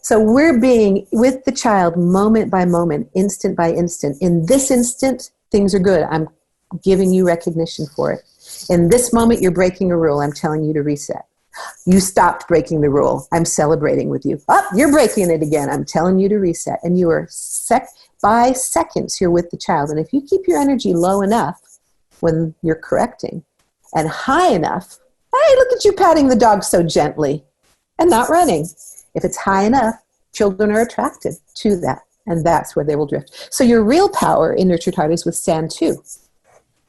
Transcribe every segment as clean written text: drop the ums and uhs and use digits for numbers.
So we're being with the child moment by moment, instant by instant. In this instant, things are good. I'm giving you recognition for it. In this moment, you're breaking a rule. I'm telling you to reset. You stopped breaking the rule. I'm celebrating with you. Oh, you're breaking it again. I'm telling you to reset. And you are by seconds, you're with the child. And if you keep your energy low enough when you're correcting and high enough, hey, look at you patting the dog so gently and not running. If it's high enough, children are attracted to that. And that's where they will drift. So your real power in Nurtured Heart is with stand 2.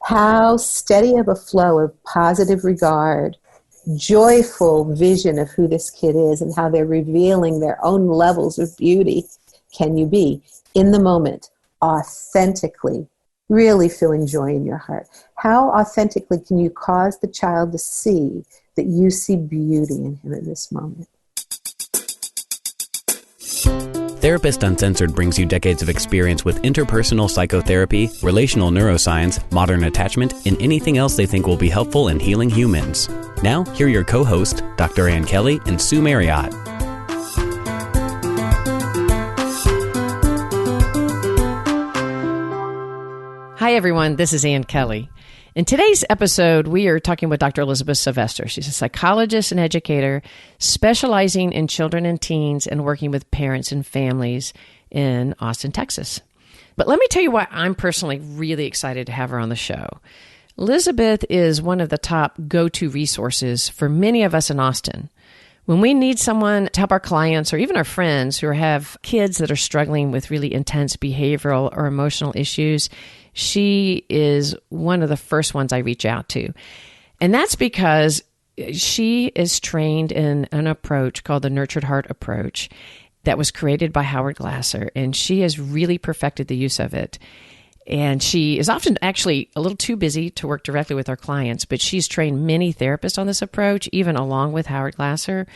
How steady of a flow of positive regard, joyful vision of who this kid is and how they're revealing their own levels of beauty can you be in the moment, authentically, really feeling joy in your heart. How authentically can you cause the child to see that you see beauty in him in this moment? Therapist Uncensored brings you decades of experience with interpersonal psychotherapy, relational neuroscience, modern attachment, and anything else they think will be helpful in healing humans. Now, here are your co-hosts, Dr. Ann Kelly and Sue Marriott. Hi, everyone. This is Ann Kelly. In today's episode, we are talking with Dr. Elizabeth Sylvester. She's a psychologist and educator specializing in children and teens and working with parents and families in Austin, Texas. But let me tell you why I'm personally really excited to have her on the show. Elizabeth is one of the top go-to resources for many of us in Austin. When we need someone to help our clients or even our friends who have kids that are struggling with really intense behavioral or emotional issues, she is one of the first ones I reach out to. And that's because she is trained in an approach called the Nurtured Heart approach that was created by Howard Glasser, and she has really perfected the use of it. And she is often actually a little too busy to work directly with our clients, but she's trained many therapists on this approach, even along with Howard Glasser.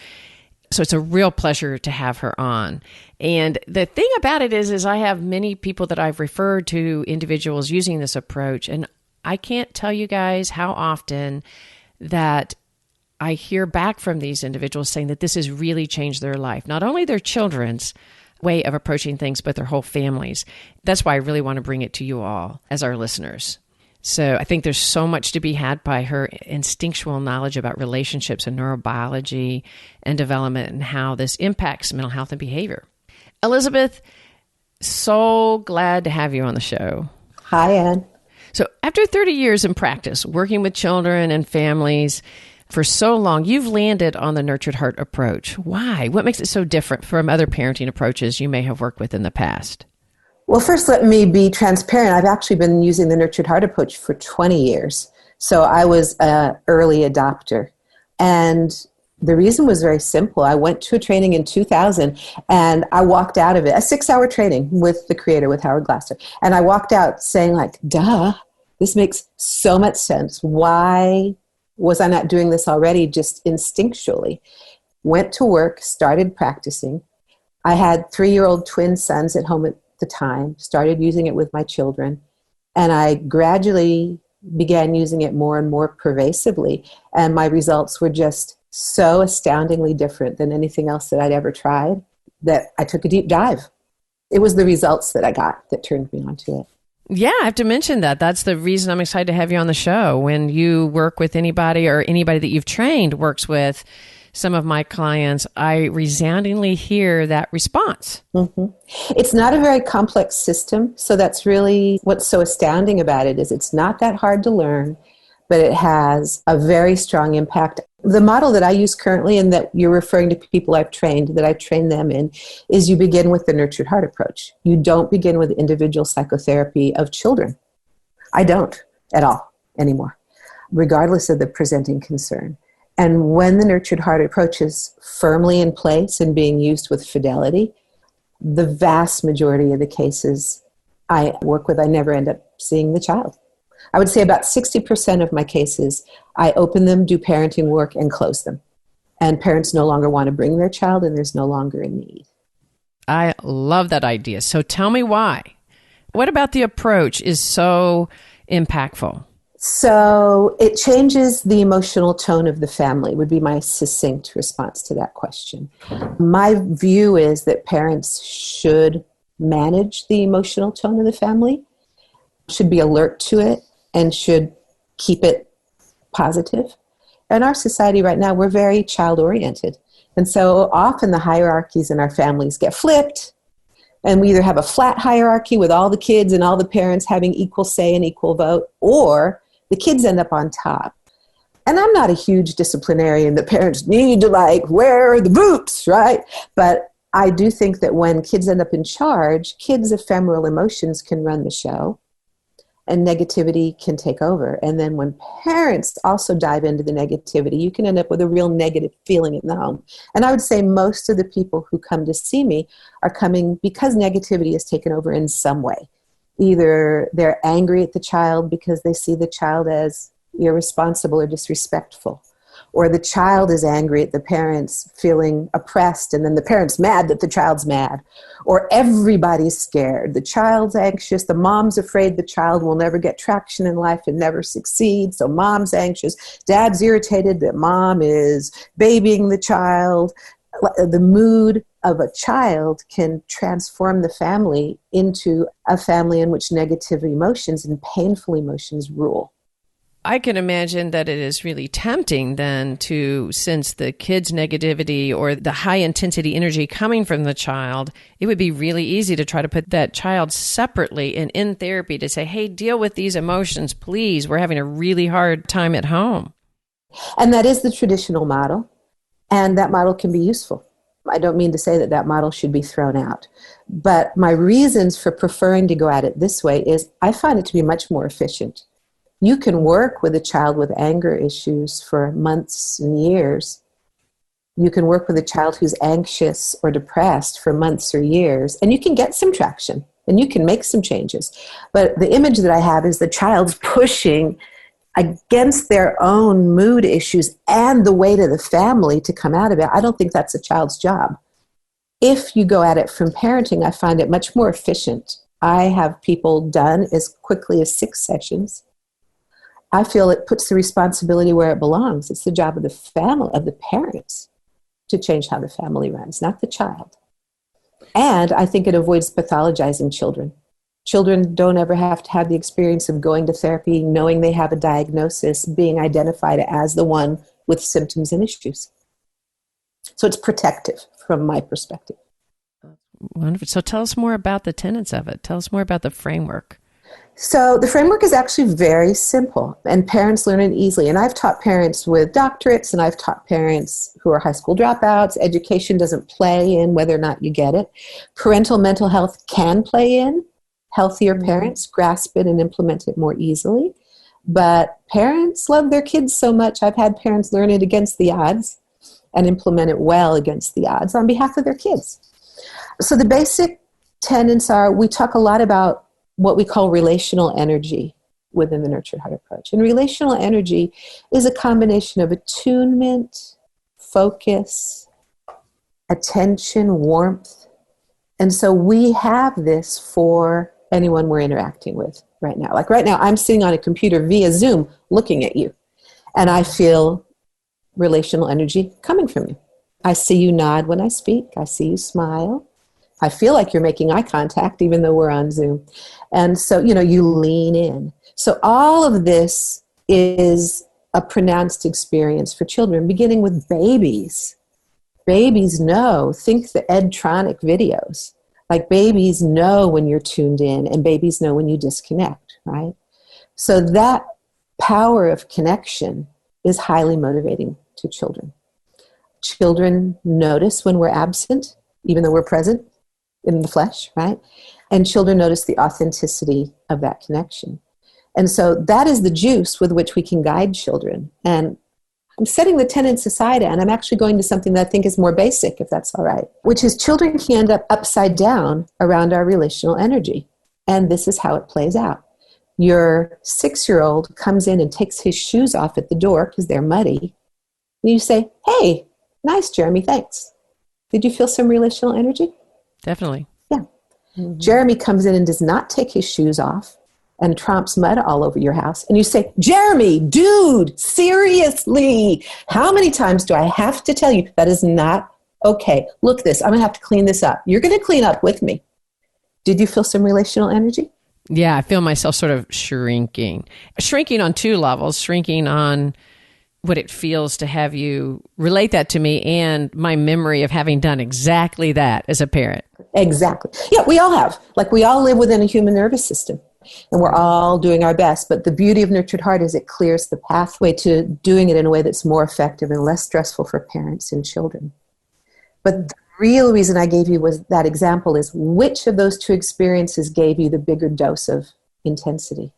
So it's a real pleasure to have her on. And the thing about it is I have many people that I've referred to individuals using this approach. And I can't tell you guys how often that I hear back from these individuals saying that this has really changed their life, not only their children's way of approaching things, but their whole families. That's why I really want to bring it to you all as our listeners. So I think there's so much to be had by her instinctual knowledge about relationships and neurobiology and development and how this impacts mental health and behavior. Elizabeth, so glad to have you on the show. Hi, Ann. So after 30 years in practice, working with children and families for so long, you've landed on the Nurtured Heart approach. Why? What makes it so different from other parenting approaches you may have worked with in the past? Well, first, let me be transparent. I've actually been using the Nurtured Heart approach for 20 years. So I was an early adopter. And the reason was very simple. I went to a training in 2000 and I walked out of it, a 6-hour training with the creator, with Howard Glasser. And I walked out saying like, duh, this makes so much sense. Why was I not doing this already just instinctually? Went to work, started practicing. I had 3-year-old twin sons at home at the time, started using it with my children, and I gradually began using it more and more pervasively, and my results were just so astoundingly different than anything else that I'd ever tried that I took a deep dive. It was the results that I got that turned me onto it. Yeah, I have to mention that. That's the reason I'm excited to have you on the show. When you work with anybody or anybody that you've trained works with some of my clients, I resoundingly hear that response. Mm-hmm. It's not a very complex system, so that's really what's so astounding about it is it's not that hard to learn, but it has a very strong impact. The model that I use currently and that you're referring to people I've trained, that I've trained them in, is you begin with the Nurtured Heart approach. You don't begin with individual psychotherapy of children. I don't at all anymore, regardless of the presenting concern. And when the Nurtured Heart approach is firmly in place and being used with fidelity, the vast majority of the cases I work with, I never end up seeing the child. I would say about 60% of my cases, I open them, do parenting work, and close them. And parents no longer want to bring their child, and there's no longer a need. I love that idea. So tell me why. What about the approach is so impactful? So it changes the emotional tone of the family, would be my succinct response to that question. My view is that parents should manage the emotional tone of the family, should be alert to it, and should keep it positive. In our society right now, we're very child-oriented. And so often the hierarchies in our families get flipped, and we either have a flat hierarchy with all the kids and all the parents having equal say and equal vote, or the kids end up on top. And I'm not a huge disciplinarian. The parents need to wear the boots, right? But I do think that when kids end up in charge, kids' ephemeral emotions can run the show and negativity can take over. And then when parents also dive into the negativity, you can end up with a real negative feeling in the home. And I would say most of the people who come to see me are coming because negativity has taken over in some way. Either they're angry at the child because they see the child as irresponsible or disrespectful, or the child is angry at the parents feeling oppressed, and then the parent's mad that the child's mad, or everybody's scared. The child's anxious, the mom's afraid the child will never get traction in life and never succeed, so mom's anxious. Dad's irritated that mom is babying the child. The mood of a child can transform the family into a family in which negative emotions and painful emotions rule. I can imagine that it is really tempting then to sense the kid's negativity or the high intensity energy coming from the child. It would be really easy to try to put that child separately and in therapy to say, hey, deal with these emotions, please. We're having a really hard time at home. And that is the traditional model, and that model can be useful. I don't mean to say that that model should be thrown out. But my reasons for preferring to go at it this way is I find it to be much more efficient. You can work with a child with anger issues for months and years. You can work with a child who's anxious or depressed for months or years, and you can get some traction, and you can make some changes. But the image that I have is the child's pushing against their own mood issues and the weight of the family to come out of it. I don't think that's a child's job. If you go at it from parenting, I find it much more efficient. I have people done as quickly as 6 sessions. I feel it puts the responsibility where it belongs. It's the job of the family, of the parents, to change how the family runs, not the child. And I think it avoids pathologizing children. Children don't ever have to have the experience of going to therapy, knowing they have a diagnosis, being identified as the one with symptoms and issues. So it's protective from my perspective. Wonderful. So tell us more about the tenets of it. Tell us more about the framework. So the framework is actually very simple, and parents learn it easily. And I've taught parents with doctorates, and I've taught parents who are high school dropouts. Education doesn't play in whether or not you get it. Parental mental health can play in. Healthier parents grasp it and implement it more easily. But parents love their kids so much. I've had parents learn it against the odds and implement it well against the odds on behalf of their kids. So the basic tenets are, we talk a lot about what we call relational energy within the Nurtured Heart approach. And relational energy is a combination of attunement, focus, attention, warmth. And so we have this for anyone we're interacting with right now. Like right now, I'm sitting on a computer via Zoom looking at you, and I feel relational energy coming from you. I see you nod when I speak. I see you smile. I feel like you're making eye contact even though we're on Zoom. And so, you lean in. So all of this is a pronounced experience for children, beginning with babies. Babies know, think the Edtronic videos. Like babies know when you're tuned in, and babies know when you disconnect, right? So that power of connection is highly motivating to children. Children notice when we're absent, even though we're present in the flesh, right? And children notice the authenticity of that connection. And so that is the juice with which we can guide children. And I'm setting the tenets aside, and I'm actually going to something that I think is more basic, if that's all right, which is children can end up upside down around our relational energy. And this is how it plays out. Your 6-year-old comes in and takes his shoes off at the door because they're muddy. And you say, hey, nice, Jeremy, thanks. Did you feel some relational energy? Definitely. Yeah. Mm-hmm. Jeremy comes in and does not take his shoes off and tromps mud all over your house, and you say, Jeremy, dude, seriously, how many times do I have to tell you that is not okay? Look this, I'm going to have to clean this up. You're going to clean up with me. Did you feel some relational energy? Yeah, I feel myself sort of shrinking. Shrinking on two levels, shrinking on what it feels to have you relate that to me and my memory of having done exactly that as a parent. Exactly. Yeah, we all have. Like, we all live within a human nervous system, and we're all doing our best. But the beauty of Nurtured Heart is it clears the pathway to doing it in a way that's more effective and less stressful for parents and children. But the real reason I gave you was that example is, which of those two experiences gave you the bigger dose of intensity?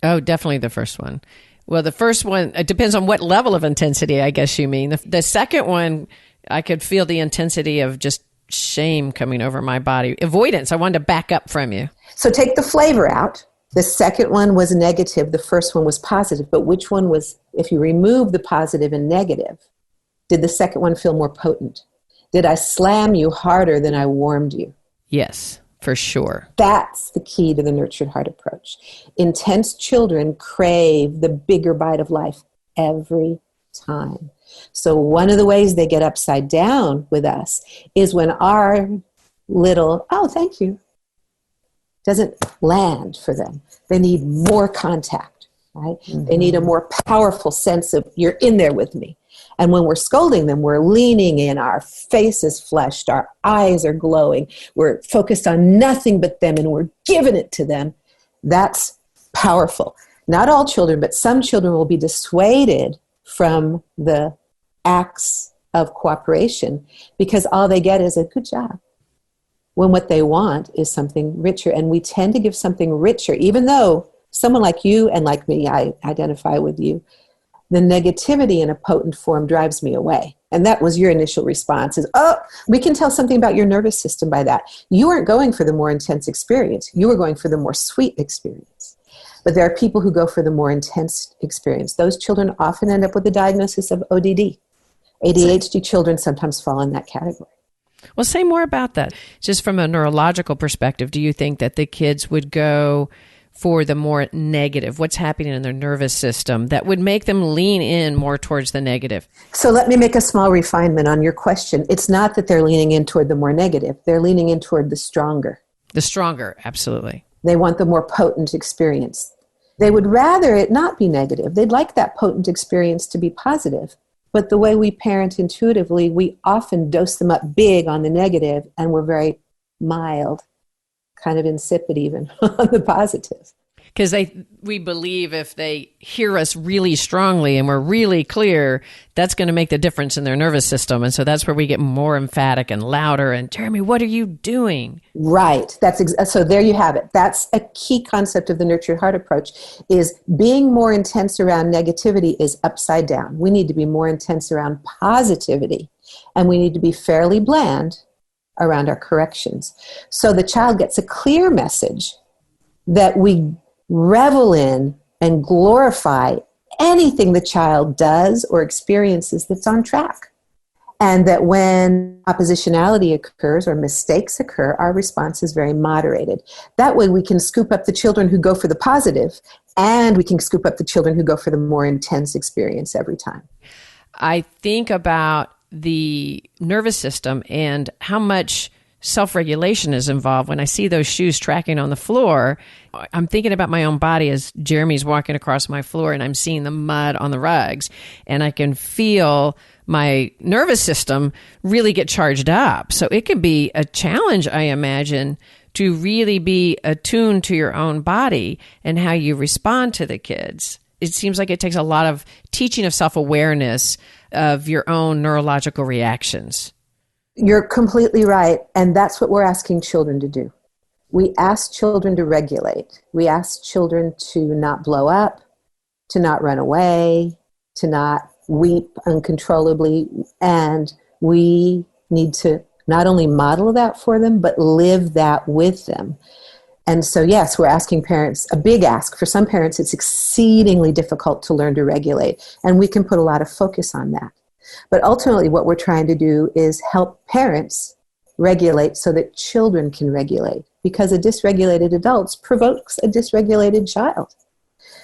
Oh, definitely the first one. Well, the first one, it depends on what level of intensity, I guess you mean. The second one, I could feel the intensity of just shame coming over my body. Avoidance. I wanted to back up from you. So take the flavor out. The second one was negative. The first one was positive. But which one was, if you remove the positive and negative, did the second one feel more potent? Did I slam you harder than I warmed you? Yes, for sure. That's the key to the Nurtured Heart approach. Intense children crave the bigger bite of life every time. So one of the ways they get upside down with us is when our little, oh, thank you, doesn't land for them. They need more contact, right? Mm-hmm. They need a more powerful sense of, you're in there with me. And when we're scolding them, we're leaning in, our face is flushed, our eyes are glowing, we're focused on nothing but them, and we're giving it to them. That's powerful. Not all children, but some children will be dissuaded from the acts of cooperation because all they get is a good job, when what they want is something richer. And we tend to give something richer, even though someone like you and like me, I identify with you, the negativity in a potent form drives me away. And that was your initial response is, oh, we can tell something about your nervous system by that. You weren't going for the more intense experience. You were going for the more sweet experience. But there are people who go for the more intense experience. Those children often end up with a diagnosis of ODD. ADHD children sometimes fall in that category. Well, say more about that. Just from a neurological perspective, do you think that the kids would go for the more negative? What's happening in their nervous system that would make them lean in more towards the negative? So let me make a small refinement on your question. It's not that they're leaning in toward the more negative. They're leaning in toward the stronger. The stronger, absolutely. They want the more potent experience. They would rather it not be negative. They'd like that potent experience to be positive. But the way we parent intuitively, we often dose them up big on the negative, and we're very mild, kind of insipid even on the positive. Because we believe if they hear us really strongly and we're really clear, that's going to make the difference in their nervous system. And so that's where we get more emphatic and louder. And Jeremy, what are you doing? Right. So there you have it. That's a key concept of the Nurtured Heart approach, is being more intense around negativity is upside down. We need to be more intense around positivity, and we need to be fairly bland around our corrections. So the child gets a clear message that we revel in and glorify anything the child does or experiences that's on track. And that when oppositionality occurs or mistakes occur, our response is very moderated. That way we can scoop up the children who go for the positive, and we can scoop up the children who go for the more intense experience every time. I think about the nervous system and how much self-regulation is involved. When I see those shoes tracking on the floor, I'm thinking about my own body as Jeremy's walking across my floor and I'm seeing the mud on the rugs, and I can feel my nervous system really get charged up. So it can be a challenge, I imagine, to really be attuned to your own body and how you respond to the kids. It seems like it takes a lot of teaching of self-awareness of your own neurological reactions. You're completely right, and that's what we're asking children to do. We ask children to regulate. We ask children to not blow up, to not run away, to not weep uncontrollably, and we need to not only model that for them, but live that with them. And so, yes, we're asking parents, a big ask. For some parents, it's exceedingly difficult to learn to regulate, and we can put a lot of focus on that. But ultimately, what we're trying to do is help parents regulate so that children can regulate, because a dysregulated adult provokes a dysregulated child.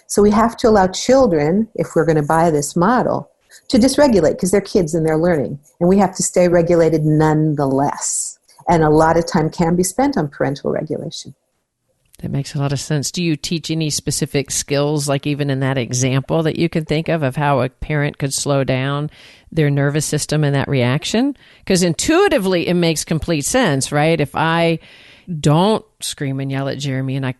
So we have to allow children, if we're going to buy this model, to dysregulate because they're kids and they're learning. And we have to stay regulated nonetheless. And a lot of time can be spent on parental regulation. That makes a lot of sense. Do you teach any specific skills, like even in that example that you can think of how a parent could slow down their nervous system in that reaction? Because intuitively, it makes complete sense, right? If I don't scream and yell at Jeremy and I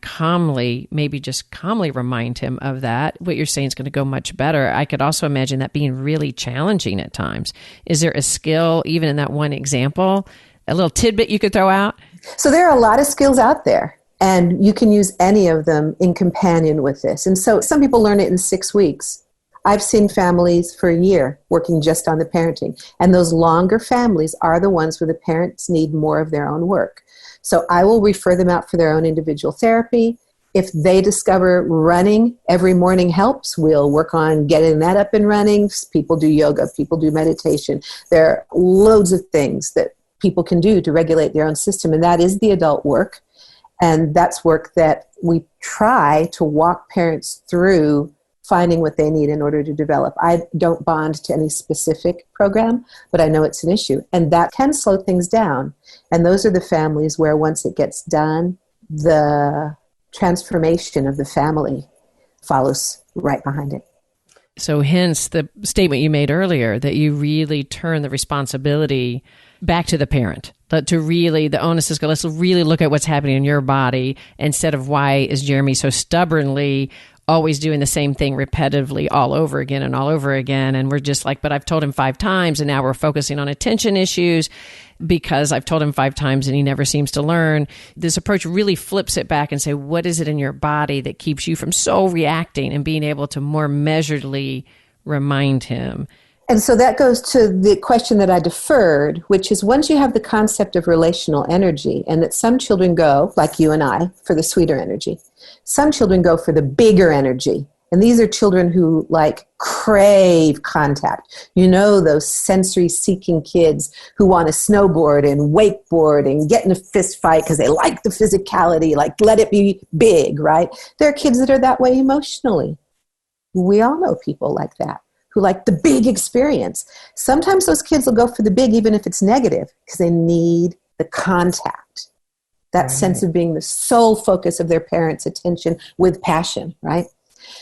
maybe just calmly remind him of that, what you're saying is going to go much better. I could also imagine that being really challenging at times. Is there a skill, even in that one example, a little tidbit you could throw out? So there are a lot of skills out there. And you can use any of them in companion with this. And so some people learn it in 6 weeks. I've seen families for a year working just on the parenting. And those longer families are the ones where the parents need more of their own work. So I will refer them out for their own individual therapy. If they discover running every morning helps, we'll work on getting that up and running. People do yoga, people do meditation. There are loads of things that people can do to regulate their own system. And that is the adult work. And that's work that we try to walk parents through finding what they need in order to develop. I don't bond to any specific program, but I know it's an issue. And that can slow things down. And those are the families where once it gets done, the transformation of the family follows right behind it. So hence the statement you made earlier that you really turn the responsibility back to the parent. The onus is, let's really look at what's happening in your body instead of why is Jeremy so stubbornly always doing the same thing repetitively all over again and all over again. And we're just like, but I've told him 5 times and now we're focusing on attention issues because I've told him 5 times and he never seems to learn. This approach really flips it back and say, what is it in your body that keeps you from so reacting and being able to more measuredly remind him? And so that goes to the question that I deferred, which is once you have the concept of relational energy, and that some children go, like you and I, for the sweeter energy. Some children go for the bigger energy. And these are children who crave contact. You know, those sensory-seeking kids who want to snowboard and wakeboard and get in a fist fight because they like the physicality, let it be big, right? There are kids that are that way emotionally. We all know people like that, who like the big experience. Sometimes those kids will go for the big even if it's negative because they need the contact, that sense of being the sole focus of their parents' attention with passion, right?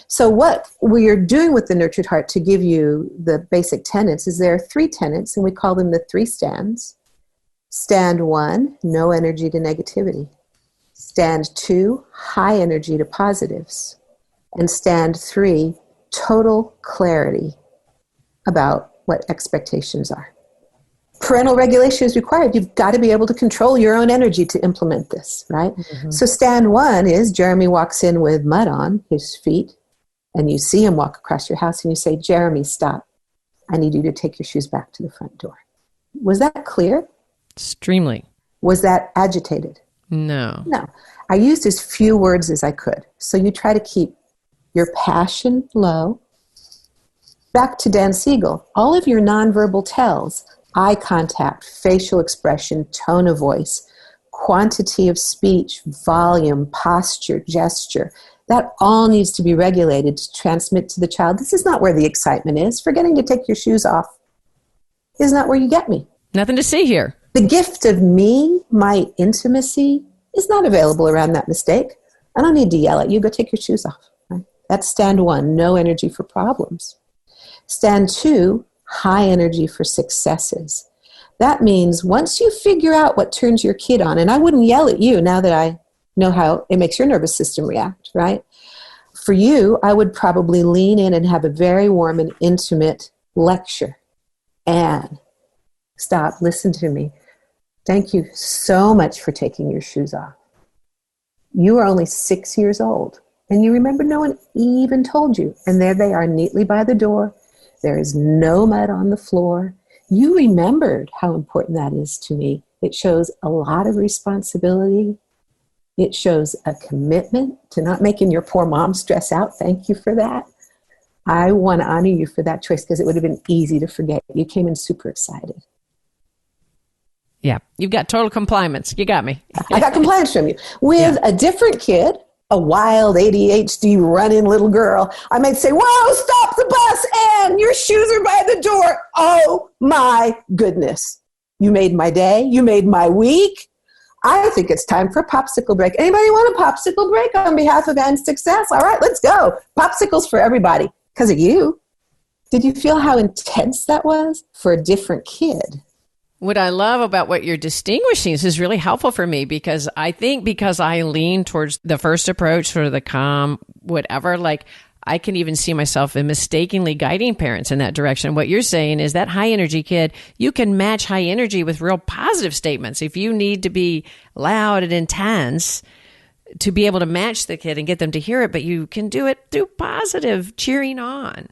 So what we are doing with the Nurtured Heart to give you the basic tenets is there are 3 tenets, and we call them the 3 stands. Stand 1, no energy to negativity. Stand 2, high energy to positives. And stand 3, total clarity about what expectations are. Parental regulation is required. You've got to be able to control your own energy to implement this, right? Mm-hmm. So stand 1 is Jeremy walks in with mud on his feet, and you see him walk across your house, and you say, Jeremy, stop. I need you to take your shoes back to the front door. Was that clear? Extremely. Was that agitated? No. No. I used as few words as I could. So you try to keep your passion low. Back to Dan Siegel, all of your nonverbal tells, eye contact, facial expression, tone of voice, quantity of speech, volume, posture, gesture, that all needs to be regulated to transmit to the child. This is not where the excitement is. Forgetting to take your shoes off is not where you get me. Nothing to see here. The gift of me, my intimacy, is not available around that mistake. I don't need to yell at you. Go take your shoes off. Right? That's stand 1, no energy for problems. Stand 2, high energy for successes. That means once you figure out what turns your kid on, and I wouldn't yell at you now that I know how it makes your nervous system react, right? For you, I would probably lean in and have a very warm and intimate lecture. Anne, stop, listen to me. Thank you so much for taking your shoes off. You are only 6 years old, and you remember no one even told you. And there they are neatly by the door. There is no mud on the floor. You remembered how important that is to me. It shows a lot of responsibility. It shows a commitment to not making your poor mom stress out. Thank you for that. I want to honor you for that choice because it would have been easy to forget. You came in super excited. Yeah. You've got total compliance. You got me. I got compliance from you. With a different kid, a wild ADHD running little girl, I might say, whoa, stop the bus, Anne, your shoes are by the door. Oh my goodness. You made my day. You made my week. I think it's time for a popsicle break. Anybody want a popsicle break on behalf of Anne's success? All right, let's go. Popsicles for everybody because of you. Did you feel how intense that was for a different kid? What I love about what you're distinguishing is really helpful for me because I think because I lean towards the first approach, sort of the calm, whatever, like I can even see myself in mistakenly guiding parents in that direction. What you're saying is that high energy kid, you can match high energy with real positive statements. If you need to be loud and intense to be able to match the kid and get them to hear it, but you can do it through positive cheering on.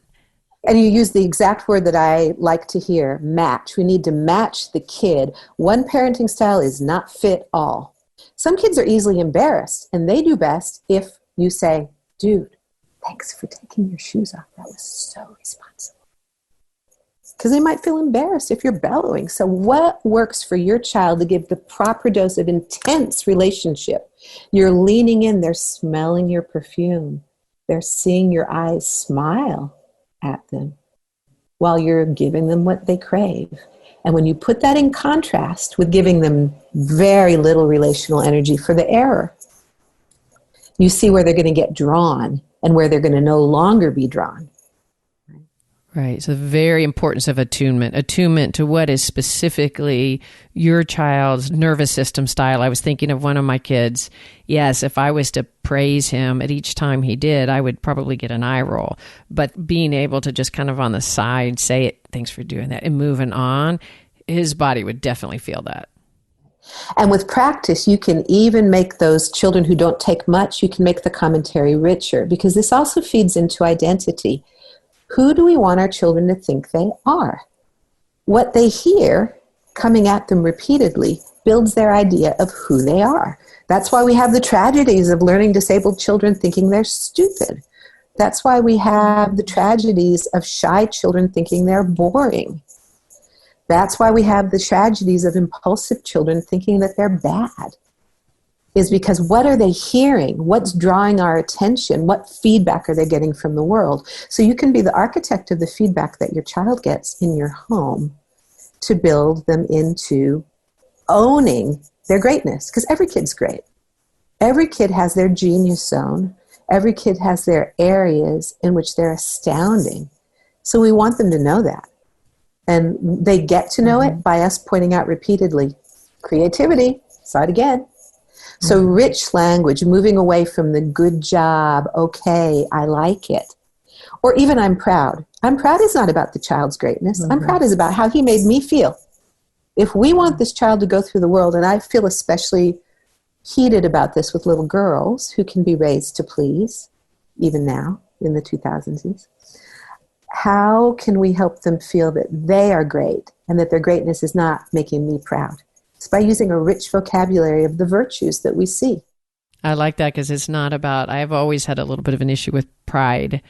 And you use the exact word that I like to hear, match. We need to match the kid. One parenting style is not fit all. Some kids are easily embarrassed, and they do best if you say, dude, thanks for taking your shoes off. That was so responsible. Because they might feel embarrassed if you're bellowing. So what works for your child to give the proper dose of intense relationship? You're leaning in. They're smelling your perfume. They're seeing your eyes smile at them while you're giving them what they crave. And when you put that in contrast with giving them very little relational energy for the error, you see where they're going to get drawn and where they're going to no longer be drawn. Right. So the very importance of attunement to what is specifically your child's nervous system style. I was thinking of one of my kids. Yes, if I was to praise him at each time he did, I would probably get an eye roll. But being able to just kind of on the side say it, thanks for doing that, and moving on, his body would definitely feel that. And with practice, you can even make those children who don't take much, you can make the commentary richer, because this also feeds into identity. Who do we want our children to think they are? What they hear coming at them repeatedly builds their idea of who they are. That's why we have the tragedies of learning disabled children thinking they're stupid. That's why we have the tragedies of shy children thinking they're boring. That's why we have the tragedies of impulsive children thinking that they're bad. Is because what are they hearing? What's drawing our attention? What feedback are they getting from the world? So you can be the architect of the feedback that your child gets in your home to build them into owning their greatness. Because every kid's great. Every kid has their genius zone. Every kid has their areas in which they're astounding. So we want them to know that. And they get to know it by us pointing out repeatedly, creativity, saw it again. So rich language, moving away from the good job, okay, I like it. Or even I'm proud. I'm proud is not about the child's greatness. I'm proud is about how he made me feel. If we want this child to go through the world, and I feel especially heated about this with little girls who can be raised to please, even now in the 2000s, how can we help them feel that they are great and that their greatness is not making me proud? It's by using a rich vocabulary of the virtues that we see. I like that because it's not about, I've always had a little bit of an issue with pride.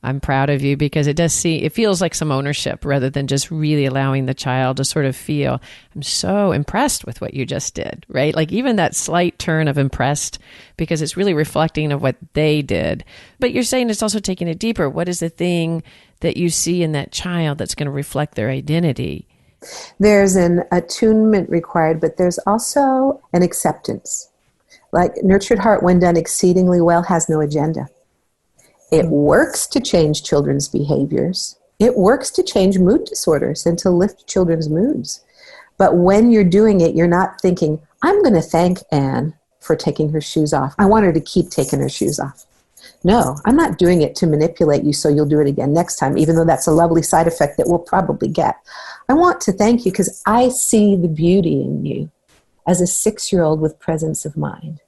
I'm proud of you because it feels like some ownership rather than just really allowing the child to sort of feel, I'm so impressed with what you just did, right? Like even that slight turn of impressed because it's really reflecting of what they did. But you're saying it's also taking it deeper. What is the thing that you see in that child that's going to reflect their identity? There's an attunement required, but there's also an acceptance. Like Nurtured Heart, when done exceedingly well, has no agenda. It works to change children's behaviors. It works to change mood disorders and to lift children's moods. But when you're doing it, you're not thinking, I'm going to thank Anne for taking her shoes off. I want her to keep taking her shoes off. No, I'm not doing it to manipulate you so you'll do it again next time, even though that's a lovely side effect that we'll probably get. I want to thank you because I see the beauty in you as a 6-year-old with presence of mind.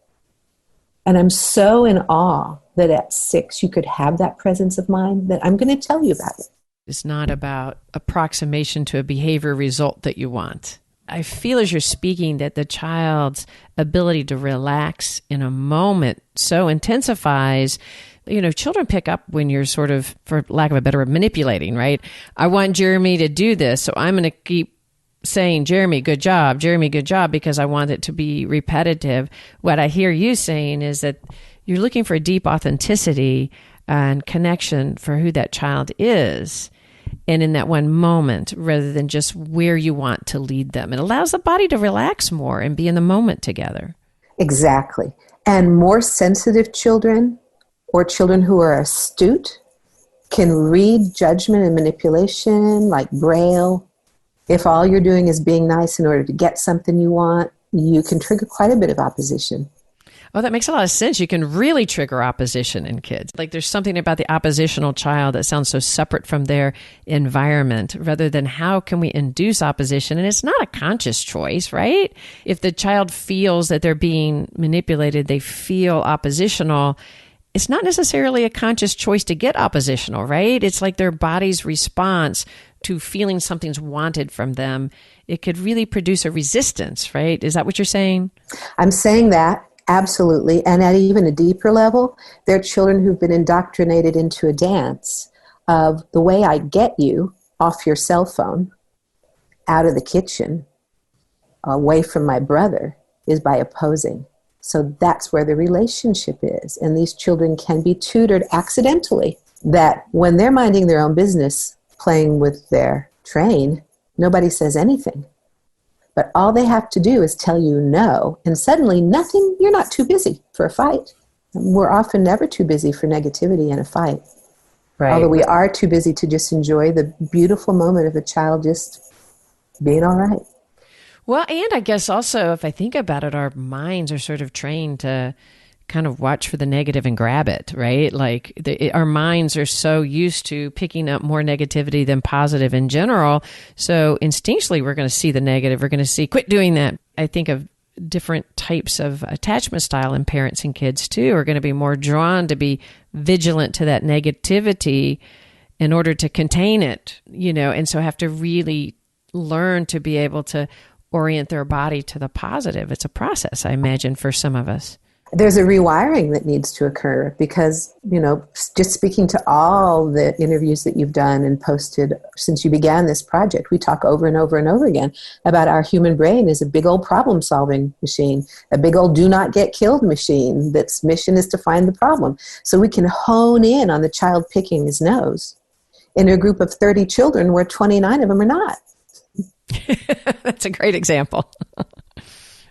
And I'm so in awe that at 6 you could have that presence of mind that I'm going to tell you about it. It's not about approximation to a behavior result that you want. I feel as you're speaking that the child's ability to relax in a moment so intensifies. You know, children pick up when you're sort of, for lack of a better word, manipulating, right? I want Jeremy to do this, so I'm going to keep saying, Jeremy, good job, because I want it to be repetitive. What I hear you saying is that you're looking for deep authenticity and connection for who that child is. And in that one moment, rather than just where you want to lead them. It allows the body to relax more and be in the moment together. Exactly. And more sensitive children or children who are astute can read judgment and manipulation like Braille. If all you're doing is being nice in order to get something you want, you can trigger quite a bit of opposition. Oh, that makes a lot of sense. You can really trigger opposition in kids. Like there's something about the oppositional child that sounds so separate from their environment rather than how can we induce opposition? And it's not a conscious choice, right? If the child feels that they're being manipulated, they feel oppositional, it's not necessarily a conscious choice to get oppositional, right? It's like their body's response to feeling something's wanted from them. It could really produce a resistance, right? Is that what you're saying? I'm saying that, absolutely. And at even a deeper level, there are children who've been indoctrinated into a dance of the way I get you off your cell phone, out of the kitchen, away from my brother, is by opposing. So that's where the relationship is. And these children can be tutored accidentally that when they're minding their own business, playing with their train, nobody says anything. But all they have to do is tell you no, and suddenly nothing, you're not too busy for a fight. We're often never too busy for negativity in a fight. Right. Although we are too busy to just enjoy the beautiful moment of a child just being all right. Well, and I guess also, if I think about it, our minds are sort of trained to kind of watch for the negative and grab it, right? Like our minds are so used to picking up more negativity than positive in general. So instinctually, we're going to see the negative. We're going to see, quit doing that. I think of different types of attachment style in parents and kids too are going to be more drawn to be vigilant to that negativity in order to contain it, and so have to really learn to be able to orient their body to the positive. It's a process, I imagine, for some of us. There's a rewiring that needs to occur because, just speaking to all the interviews that you've done and posted since you began this project, we talk over and over and over again about our human brain is a big old problem-solving machine, a big old do-not-get-killed machine that's mission is to find the problem. So we can hone in on the child picking his nose in a group of 30 children where 29 of them are not. That's a great example.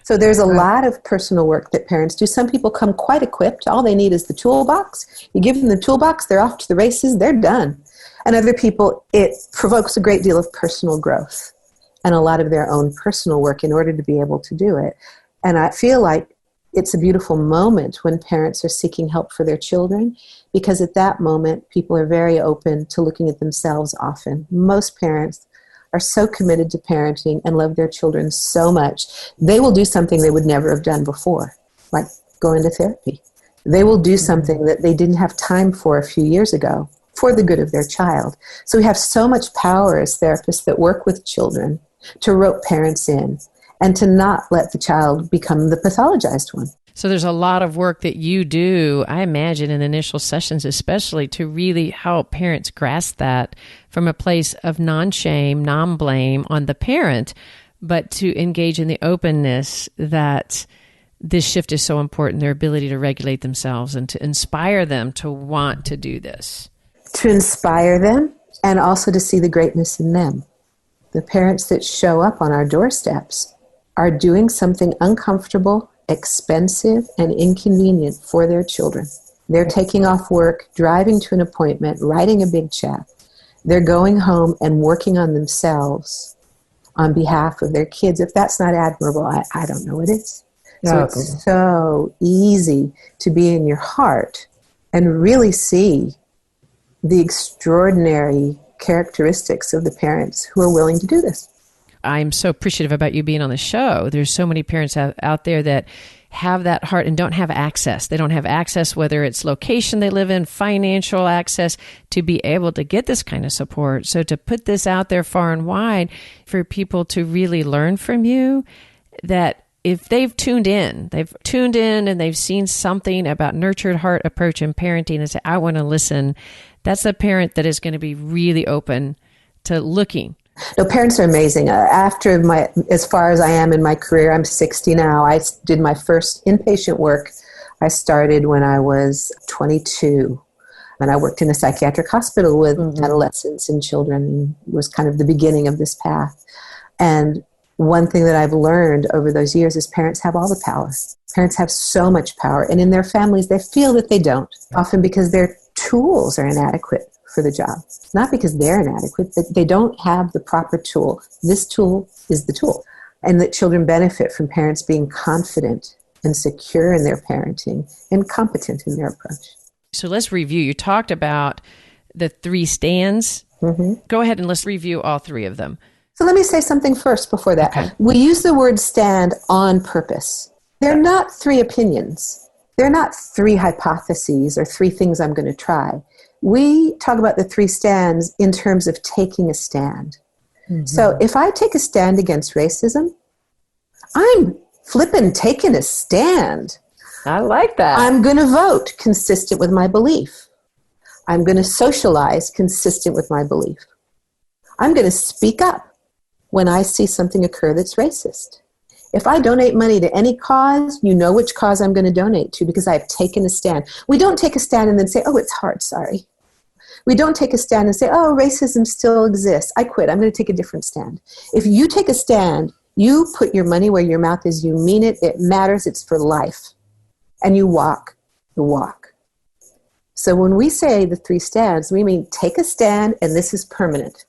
So there's a lot of personal work that parents do. Some people come quite equipped. All they need is the toolbox. You give them the toolbox, they're off to the races, they're done. And other people, it provokes a great deal of personal growth and a lot of their own personal work in order to be able to do it. And I feel like it's a beautiful moment when parents are seeking help for their children because at that moment, people are very open to looking at themselves often. Most parents are so committed to parenting and love their children so much, they will do something they would never have done before, like go into therapy. They will do something that they didn't have time for a few years ago for the good of their child. So we have so much power as therapists that work with children to rope parents in and to not let the child become the pathologized one. So there's a lot of work that you do, I imagine, in initial sessions, especially to really help parents grasp that from a place of non-shame, non-blame on the parent, but to engage in the openness that this shift is so important, their ability to regulate themselves and to inspire them to want to do this. To inspire them and also to see the greatness in them. The parents that show up on our doorsteps are doing something uncomfortable, expensive, and inconvenient for their children. They're taking off work, driving to an appointment, writing a big check. They're going home and working on themselves on behalf of their kids. If that's not admirable, I don't know what is. So it's so easy to be in your heart and really see the extraordinary characteristics of the parents who are willing to do this. I'm so appreciative about you being on the show. There's so many parents out there that have that heart and don't have access. They don't have access, whether it's location they live in, financial access, to be able to get this kind of support. So to put this out there far and wide for people to really learn from you, that if they've tuned in and they've seen something about nurtured heart approach in parenting and say, I want to listen, that's the parent that is going to be really open to looking No, parents are amazing. As far as I am in my career, I'm 60 now. I did my first inpatient work. I started when I was 22. And I worked in a psychiatric hospital with adolescents and children. It was kind of the beginning of this path. And one thing that I've learned over those years is parents have all the power. Parents have so much power. And in their families, they feel that they don't, often because their tools are inadequate for the job. Not because they're inadequate, but they don't have the proper tool. This tool is the tool. And that children benefit from parents being confident and secure in their parenting and competent in their approach. So let's review. You talked about the 3 stands. Go ahead and let's review all 3 of them. So let me say something first before that. Okay. We use the word stand on purpose. They're not 3 opinions. They're not 3 hypotheses or 3 things I'm going to try. We talk about the 3 stands in terms of taking a stand. So if I take a stand against racism, I'm flippin' taking a stand. I like that. I'm going to vote consistent with my belief. I'm going to socialize consistent with my belief. I'm going to speak up when I see something occur that's racist. If I donate money to any cause, you know which cause I'm going to donate to because I've taken a stand. We don't take a stand and then say, oh, it's hard, sorry. We don't take a stand and say, oh, racism still exists. I quit. I'm going to take a different stand. If you take a stand, you put your money where your mouth is. You mean it. It matters. It's for life. And you walk the walk. So when we say the 3 stands, we mean take a stand and this is permanent.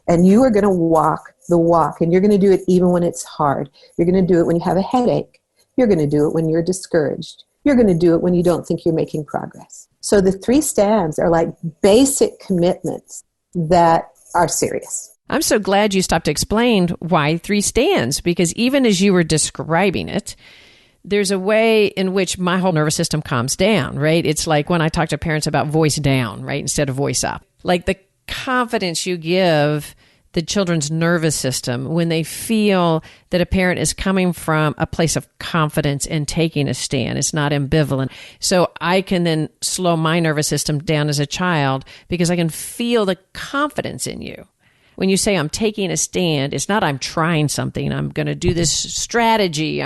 And you are going to walk the walk. And you're going to do it even when it's hard. You're going to do it when you have a headache. You're going to do it when you're discouraged. You're going to do it when you don't think you're making progress. So the 3 stands are like basic commitments that are serious. I'm so glad you stopped to explain why 3 stands, because even as you were describing it, there's a way in which my whole nervous system calms down, right? It's like when I talk to parents about voice down, right, instead of voice up. Like the confidence you give the children's nervous system when they feel that a parent is coming from a place of confidence and taking a stand. It's not ambivalent. So I can then slow my nervous system down as a child because I can feel the confidence in you. When you say I'm taking a stand, it's not I'm trying something. I'm going to do this strategy.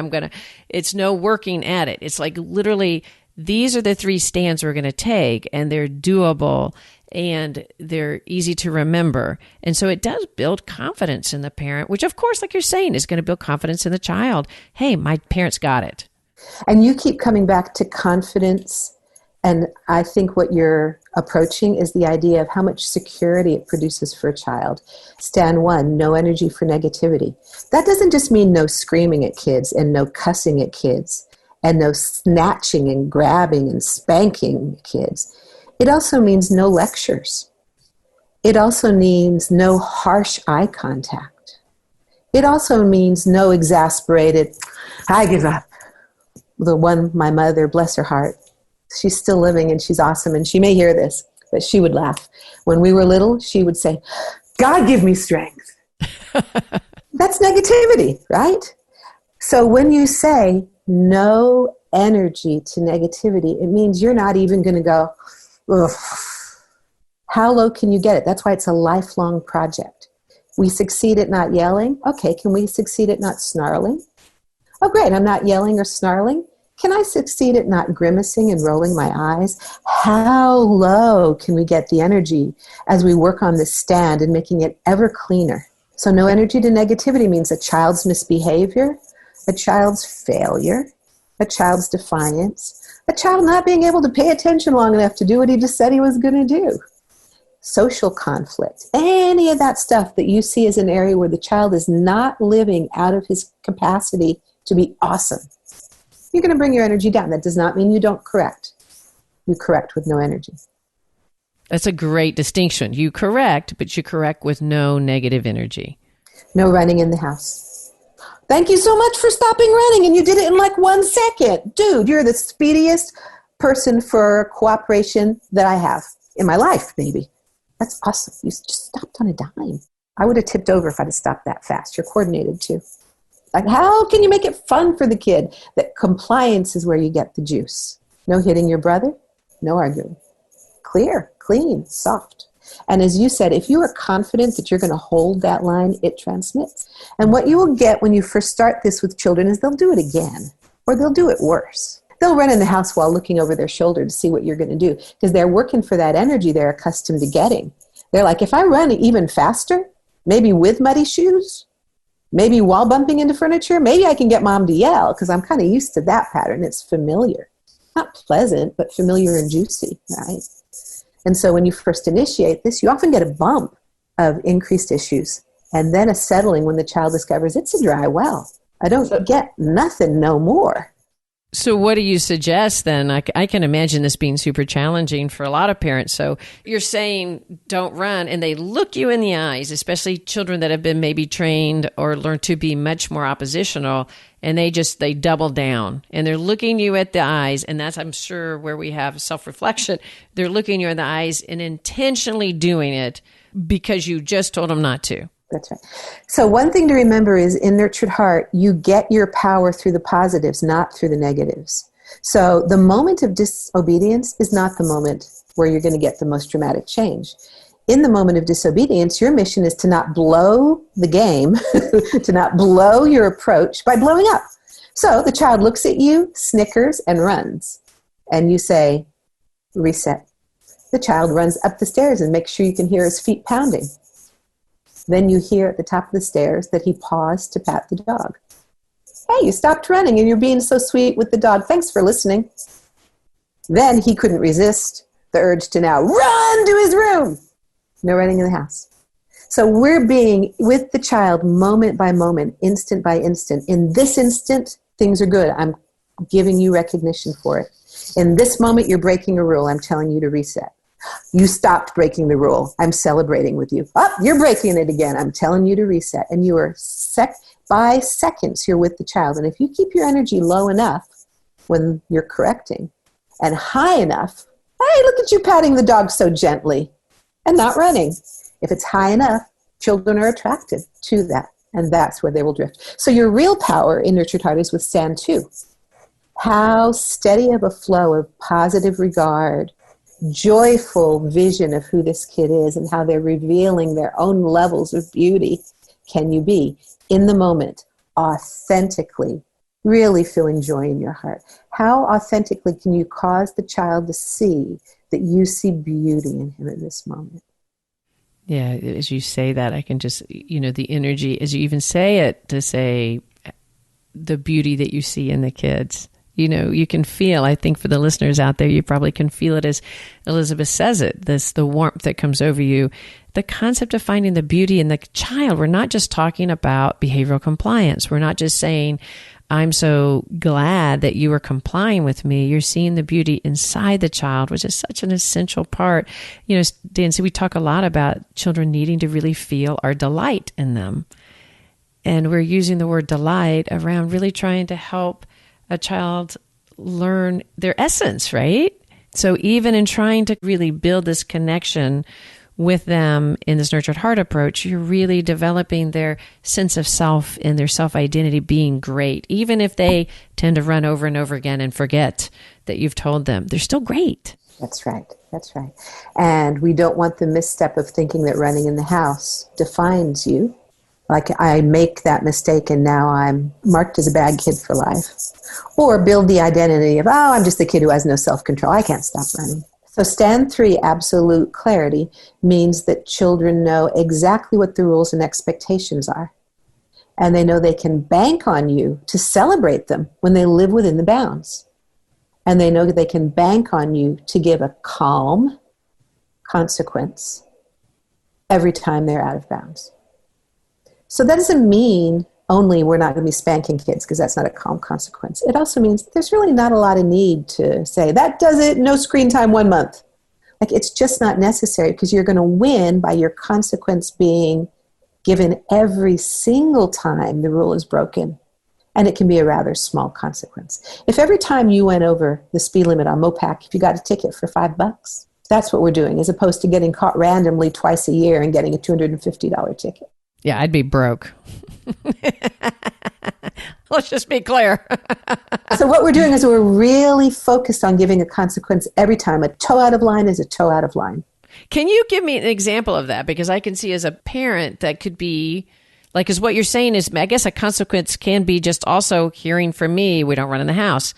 It's no working at it. It's like literally these are the 3 stands we're going to take, and they're doable and they're easy to remember. And so it does build confidence in the parent, which of course, like you're saying, is going to build confidence in the child. Hey, my parents got it. And you keep coming back to confidence. And I think what you're approaching is the idea of how much security it produces for a child. Stand 1, no energy for negativity. That doesn't just mean no screaming at kids and no cussing at kids and no snatching and grabbing and spanking kids. It also means no lectures. It also means no harsh eye contact. It also means no exasperated, I give up. The one, my mother, bless her heart, she's still living and she's awesome and she may hear this, but she would laugh. When we were little, she would say, God give me strength. That's negativity, right? So when you say no energy to negativity, it means you're not even going to go, ugh. How low can you get it? That's why it's a lifelong project. We succeed at not yelling. Okay, can we succeed at not snarling? Oh, great, I'm not yelling or snarling. Can I succeed at not grimacing and rolling my eyes? How low can we get the energy as we work on this stand and making it ever cleaner? So no energy to negativity means a child's misbehavior, a child's failure, a child's defiance, a child not being able to pay attention long enough to do what he just said he was going to do. Social conflict, any of that stuff that you see as an area where the child is not living out of his capacity to be awesome. You're going to bring your energy down. That does not mean you don't correct. You correct with no energy. That's a great distinction. You correct, but you correct with no negative energy. No running in the house. Thank you so much for stopping running, and you did it in like 1 second. Dude, you're the speediest person for cooperation that I have in my life, maybe. That's awesome. You just stopped on a dime. I would have tipped over if I'd have stopped that fast. You're coordinated too. Like, how can you make it fun for the kid? That compliance is where you get the juice. No hitting your brother, no arguing. Clear, clean, soft. And as you said, if you are confident that you're going to hold that line, it transmits. And what you will get when you first start this with children is they'll do it again, or they'll do it worse. They'll run in the house while looking over their shoulder to see what you're going to do, because they're working for that energy they're accustomed to getting. They're like, if I run even faster, maybe with muddy shoes, maybe while bumping into furniture, maybe I can get mom to yell, because I'm kind of used to that pattern. It's familiar. Not pleasant, but familiar and juicy, right? And so when you first initiate this, you often get a bump of increased issues and then a settling when the child discovers it's a dry well. I don't get nothing no more. So what do you suggest then? I can imagine this being super challenging for a lot of parents. So you're saying don't run, and they look you in the eyes, especially children that have been maybe trained or learned to be much more oppositional, and they double down, and they're looking you at the eyes, and that's, I'm sure, where we have self-reflection. They're looking you in the eyes and intentionally doing it because you just told them not to. That's right. So one thing to remember is in Nurtured Heart, you get your power through the positives, not through the negatives. So the moment of disobedience is not the moment where you're going to get the most dramatic change. In the moment of disobedience, your mission is to not blow the game, to not blow your approach by blowing up. So the child looks at you, snickers, and runs. And you say, reset. The child runs up the stairs and makes sure you can hear his feet pounding. Then you hear at the top of the stairs that he paused to pat the dog. Hey, you stopped running and you're being so sweet with the dog. Thanks for listening. Then he couldn't resist the urge to now run to his room. No running in the house. So we're being with the child moment by moment, instant by instant. In this instant, things are good. I'm giving you recognition for it. In this moment, you're breaking a rule. I'm telling you to reset. You stopped breaking the rule. I'm celebrating with you. Oh, you're breaking it again. I'm telling you to reset. And you are by seconds, you're with the child. And if you keep your energy low enough when you're correcting and high enough, hey, look at you patting the dog so gently and not running. If it's high enough, children are attracted to that. And that's where they will drift. So your real power in Nurtured Heart is with stand two. How steady of a flow of positive regard, joyful vision of who this kid is and how they're revealing their own levels of beauty can you be in the moment, authentically, really feeling joy in your heart. How authentically can you cause the child to see that you see beauty in him in this moment? Yeah, as you say that, I can just, the energy, as you even say it, to say the beauty that you see in the kids. You can feel, I think for the listeners out there, you probably can feel it as Elizabeth says it, the warmth that comes over you. The concept of finding the beauty in the child. We're not just talking about behavioral compliance. We're not just saying, I'm so glad that you are complying with me. You're seeing the beauty inside the child, which is such an essential part. Dan, we talk a lot about children needing to really feel our delight in them. And we're using the word delight around really trying to help a child learn their essence, right? So even in trying to really build this connection with them in this Nurtured Heart approach, you're really developing their sense of self and their self-identity being great. Even if they tend to run over and over again and forget that you've told them, they're still great. That's right. That's right. And we don't want the misstep of thinking that running in the house defines you. Like I make that mistake and now I'm marked as a bad kid for life. Or build the identity of, I'm just the kid who has no self-control. I can't stop running. So stand 3, absolute clarity, means that children know exactly what the rules and expectations are. And they know they can bank on you to celebrate them when they live within the bounds. And they know that they can bank on you to give a calm consequence every time they're out of bounds. So that doesn't mean only we're not going to be spanking kids, because that's not a calm consequence. It also means there's really not a lot of need to say, that does it, no screen time 1 month. Like it's just not necessary, because you're going to win by your consequence being given every single time the rule is broken. And it can be a rather small consequence. If every time you went over the speed limit on Mopac, if you got a ticket for $5, that's what we're doing, as opposed to getting caught randomly twice a year and getting a $250 ticket. Yeah, I'd be broke. Let's just be clear. So what we're doing is we're really focused on giving a consequence every time. A toe out of line is a toe out of line. Can you give me an example of that? Because I can see as a parent that could be like, because what you're saying is, I guess a consequence can be just also hearing from me, we don't run in the house.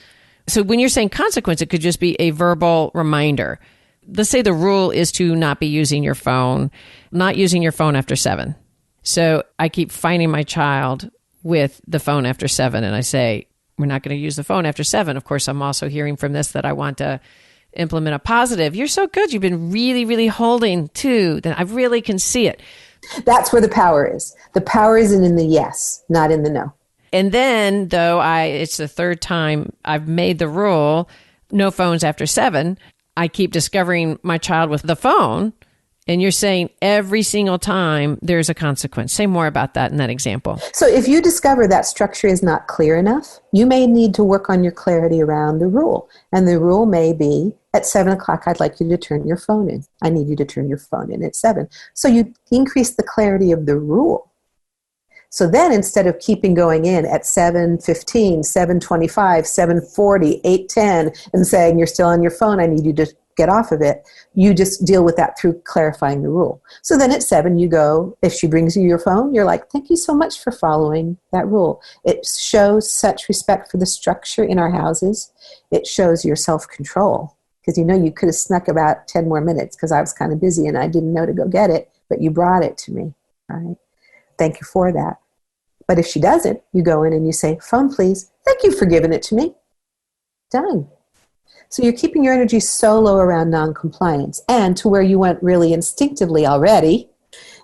So when you're saying consequence, it could just be a verbal reminder. Let's say the rule is to not be using your phone, not using your phone after 7. So I keep finding my child with the phone after 7, and I say, we're not going to use the phone after 7. Of course, I'm also hearing from this that I want to implement a positive. You're so good. You've been really, really holding to that. I really can see it. That's where the power is. The power isn't in the yes, not in the no. And then, though, it's the third time I've made the rule, no phones after 7. I keep discovering my child with the phone. And you're saying every single time there's a consequence. Say more about that in that example. So if you discover that structure is not clear enough, you may need to work on your clarity around the rule. And the rule may be, at 7 o'clock, I'd like you to turn your phone in. I need you to turn your phone in at 7. So you increase the clarity of the rule. So then instead of keeping going in at 7:15, 7:25, 7:40, 8:10, and saying you're still on your phone, I need you to get off of it, you just deal with that through clarifying the rule. So then at 7 you go, if she brings you your phone, you're like, thank you so much for following that rule. It shows such respect for the structure in our houses. It shows your self-control. Because you could have snuck about 10 more minutes because I was kind of busy and I didn't know to go get it, but you brought it to me, right? Thank you for that. But if she doesn't, you go in and you say, phone please, thank you for giving it to me. Done. So you're keeping your energy so low around non-compliance. And to where you went really instinctively already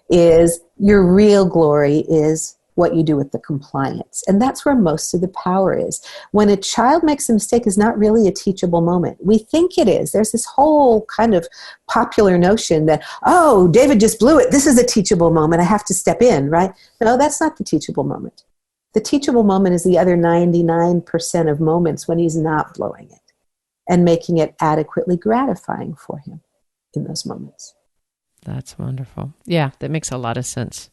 is your real glory is what you do with the compliance. And that's where most of the power is. When a child makes a mistake is not really a teachable moment. We think it is. There's this whole kind of popular notion that, oh, David just blew it. This is a teachable moment. I have to step in, right? No, that's not the teachable moment. The teachable moment is the other 99% of moments when he's not blowing it and making it adequately gratifying for him in those moments. That's wonderful. Yeah, that makes a lot of sense.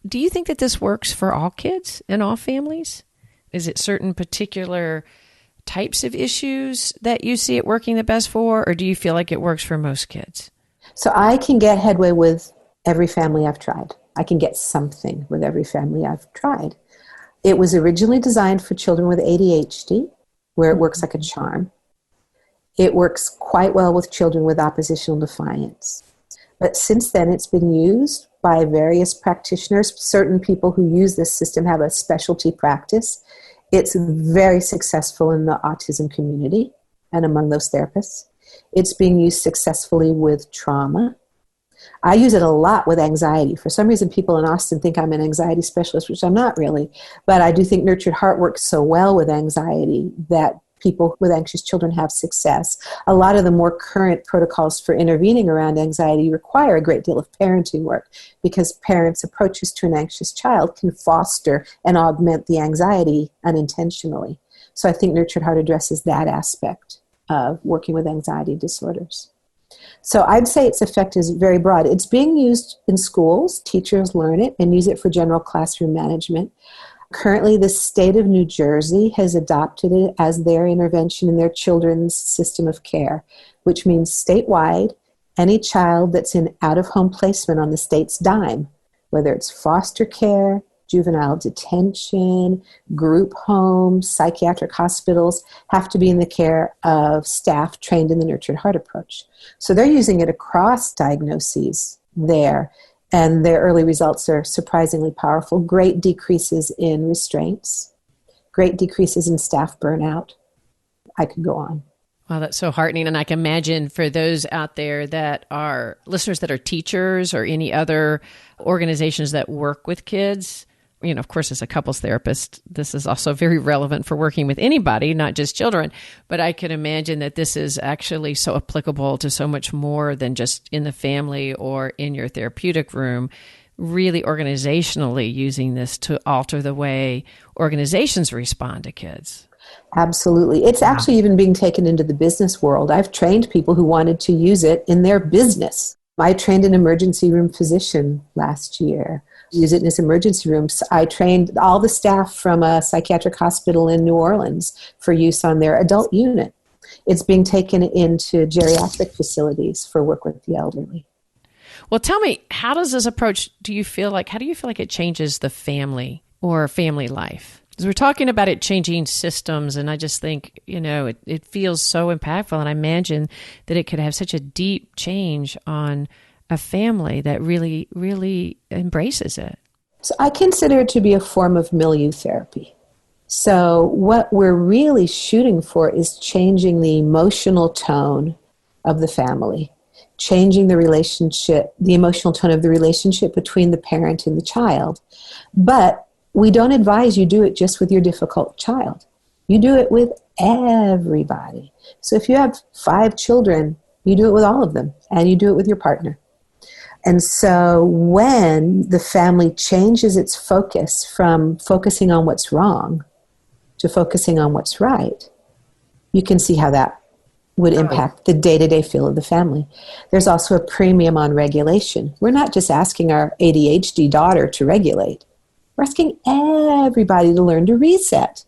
Do you think that this works for all kids and all families? Is it certain particular types of issues that you see it working the best for, or do you feel like it works for most kids? So I can get headway with every family I've tried. I can get something with every family I've tried. It was originally designed for children with ADHD, where it works like a charm. It works quite well with children with oppositional defiance. But since then, it's been used by various practitioners. Certain people who use this system have a specialty practice. It's very successful in the autism community and among those therapists. It's being used successfully with trauma. I use it a lot with anxiety. For some reason, people in Austin think I'm an anxiety specialist, which I'm not really. But I do think Nurtured Heart works so well with anxiety that people with anxious children have success. A lot of the more current protocols for intervening around anxiety require a great deal of parenting work because parents' approaches to an anxious child can foster and augment the anxiety unintentionally. So I think Nurtured Heart addresses that aspect of working with anxiety disorders. So I'd say its effect is very broad. It's being used in schools. Teachers learn it and use it for general classroom management. Currently, the state of New Jersey has adopted it as their intervention in their children's system of care, which means statewide, any child that's in out-of-home placement on the state's dime, whether it's foster care, juvenile detention, group homes, psychiatric hospitals, have to be in the care of staff trained in the Nurtured Heart approach. So they're using it across diagnoses there. And their early results are surprisingly powerful. Great decreases in restraints, great decreases in staff burnout. I could go on. Wow, that's so heartening. And I can imagine for those out there that are listeners that are teachers or any other organizations that work with kids, of course, as a couples therapist, this is also very relevant for working with anybody, not just children. But I can imagine that this is actually so applicable to so much more than just in the family or in your therapeutic room, really organizationally using this to alter the way organizations respond to kids. Absolutely. It's actually even being taken into the business world. I've trained people who wanted to use it in their business. I trained an emergency room physician last year. Use it in his emergency rooms. I trained all the staff from a psychiatric hospital in New Orleans for use on their adult unit. It's being taken into geriatric facilities for work with the elderly. Well, tell me, how does this approach, how do you feel like it changes the family or family life? Because we're talking about it changing systems, and I just think, it feels so impactful, and I imagine that it could have such a deep change on a family that really, really embraces it. So I consider it to be a form of milieu therapy. So what we're really shooting for is changing the emotional tone of the family, changing the relationship, the emotional tone of the relationship between the parent and the child. But we don't advise you do it just with your difficult child. You do it with everybody. So if you have 5 children, you do it with all of them, and you do it with your partner. And so when the family changes its focus from focusing on what's wrong to focusing on what's right, you can see how that would impact the day-to-day feel of the family. There's also a premium on regulation. We're not just asking our ADHD daughter to regulate. We're asking everybody to learn to reset,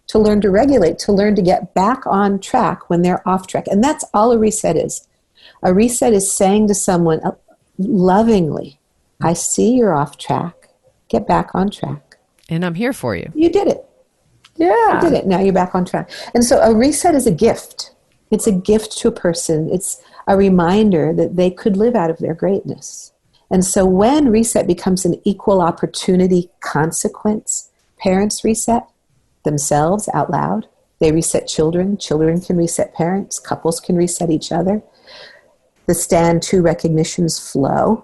to learn to regulate, to learn to get back on track when they're off track. And that's all a reset is. A reset is saying to someone lovingly, I see you're off track. Get back on track. And I'm here for you. You did it. Yeah. You did it. Now you're back on track. And so a reset is a gift. It's a gift to a person. It's a reminder that they could live out of their greatness. And so when reset becomes an equal opportunity consequence, parents reset themselves out loud. They reset children. Children can reset parents. Couples can reset each other. The stand to recognitions flow.